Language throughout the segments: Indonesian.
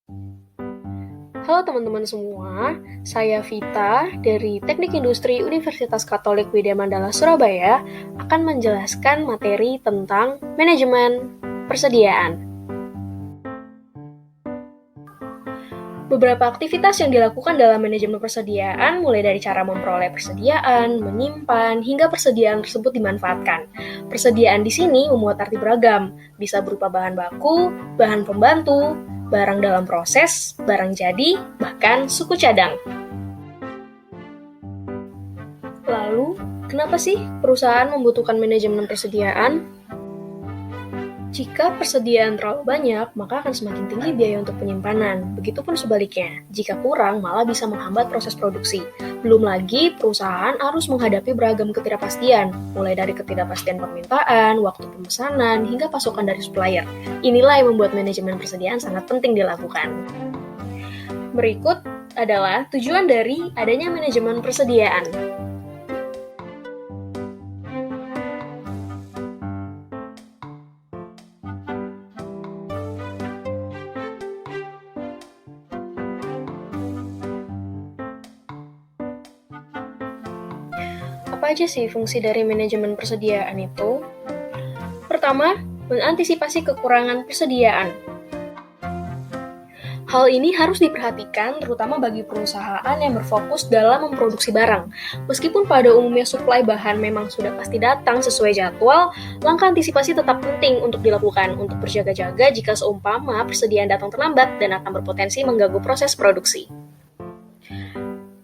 Halo teman-teman semua, saya Vita dari Teknik Industri Universitas Katolik Widya Mandala Surabaya akan menjelaskan materi tentang manajemen persediaan. Beberapa aktivitas yang dilakukan dalam manajemen persediaan mulai dari cara memperoleh persediaan, menyimpan, hingga persediaan tersebut dimanfaatkan. Persediaan di sini memuat arti beragam, bisa berupa bahan baku, bahan pembantu, barang dalam proses, barang jadi, bahkan suku cadang. Lalu, kenapa sih perusahaan membutuhkan manajemen persediaan? Jika persediaan terlalu banyak, maka akan semakin tinggi biaya untuk penyimpanan. Begitupun sebaliknya, jika kurang malah bisa menghambat proses produksi. Belum lagi, perusahaan harus menghadapi beragam ketidakpastian, mulai dari ketidakpastian permintaan, waktu pemesanan, hingga pasokan dari supplier. Inilah yang membuat manajemen persediaan sangat penting dilakukan. Berikut adalah tujuan dari adanya manajemen persediaan. Apa aja sih fungsi dari manajemen persediaan itu? Pertama, mengantisipasi kekurangan persediaan. Hal ini harus diperhatikan terutama bagi perusahaan yang berfokus dalam memproduksi barang. Meskipun pada umumnya suplai bahan memang sudah pasti datang sesuai jadwal, langkah antisipasi tetap penting untuk dilakukan untuk berjaga-jaga jika seumpama persediaan datang terlambat dan akan berpotensi mengganggu proses produksi.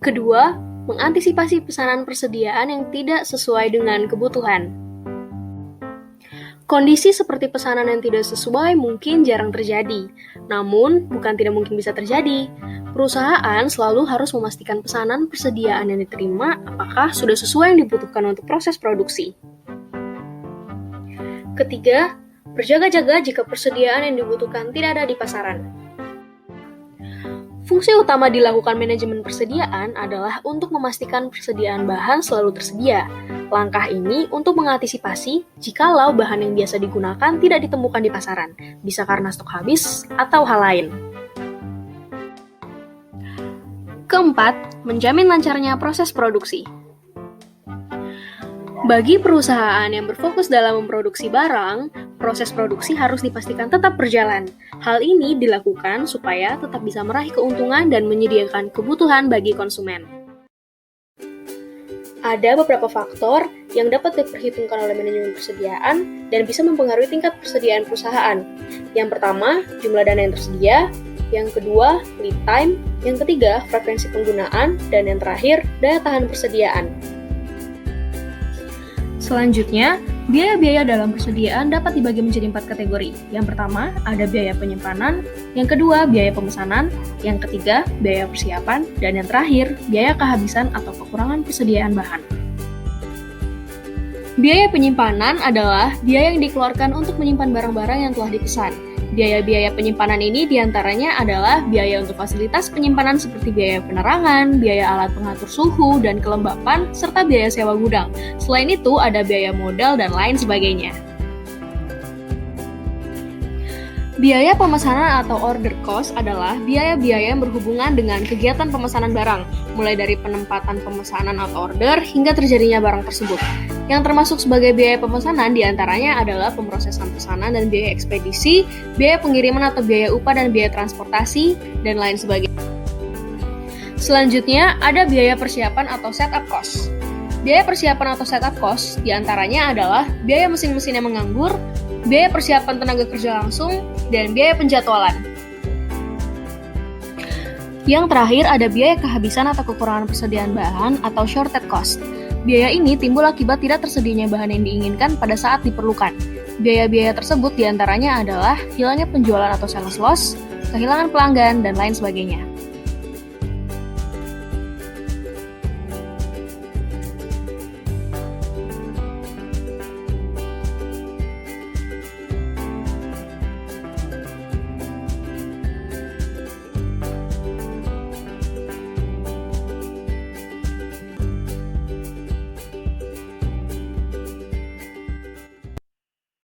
Kedua, mengantisipasi pesanan persediaan yang tidak sesuai dengan kebutuhan. Kondisi seperti pesanan yang tidak sesuai mungkin jarang terjadi, namun bukan tidak mungkin bisa terjadi. Perusahaan selalu harus memastikan pesanan persediaan yang diterima apakah sudah sesuai yang dibutuhkan untuk proses produksi. Ketiga, berjaga-jaga jika persediaan yang dibutuhkan tidak ada di pasaran. Fungsi utama dilakukan manajemen persediaan adalah untuk memastikan persediaan bahan selalu tersedia. Langkah ini untuk mengantisipasi jikalau bahan yang biasa digunakan tidak ditemukan di pasaran, bisa karena stok habis atau hal lain. Keempat, menjamin lancarnya proses produksi. Bagi perusahaan yang berfokus dalam memproduksi barang, proses produksi harus dipastikan tetap berjalan. Hal ini dilakukan supaya tetap bisa meraih keuntungan dan menyediakan kebutuhan bagi konsumen. Ada beberapa faktor yang dapat diperhitungkan oleh manajemen persediaan dan bisa mempengaruhi tingkat persediaan perusahaan. Yang pertama, jumlah dana yang tersedia. Yang kedua, lead time. Yang ketiga, frekuensi penggunaan. Dan yang terakhir, daya tahan persediaan. Selanjutnya, biaya-biaya dalam persediaan dapat dibagi menjadi 4 kategori. Yang pertama, ada biaya penyimpanan, yang kedua, biaya pemesanan, yang ketiga, biaya persiapan, dan yang terakhir, biaya kehabisan atau kekurangan persediaan bahan. Biaya penyimpanan adalah biaya yang dikeluarkan untuk menyimpan barang-barang yang telah dipesan. Biaya-biaya penyimpanan ini diantaranya adalah biaya untuk fasilitas penyimpanan seperti biaya penerangan, biaya alat pengatur suhu dan kelembapan, serta biaya sewa gudang. Selain itu, ada biaya modal dan lain sebagainya. Biaya pemesanan atau order cost adalah biaya-biaya yang berhubungan dengan kegiatan pemesanan barang, mulai dari penempatan pemesanan atau order hingga terjadinya barang tersebut. Yang termasuk sebagai biaya pemesanan diantaranya adalah pemrosesan pesanan dan biaya ekspedisi, biaya pengiriman atau biaya upah dan biaya transportasi, dan lain sebagainya. Selanjutnya, ada biaya persiapan atau setup cost. Biaya persiapan atau setup cost diantaranya adalah biaya mesin-mesin yang menganggur, biaya persiapan tenaga kerja langsung, dan biaya penjadwalan. Yang terakhir ada biaya kehabisan atau kekurangan persediaan bahan atau shortage cost. Biaya ini timbul akibat tidak tersedianya bahan yang diinginkan pada saat diperlukan. Biaya-biaya tersebut diantaranya adalah hilangnya penjualan atau sales loss, kehilangan pelanggan, dan lain sebagainya.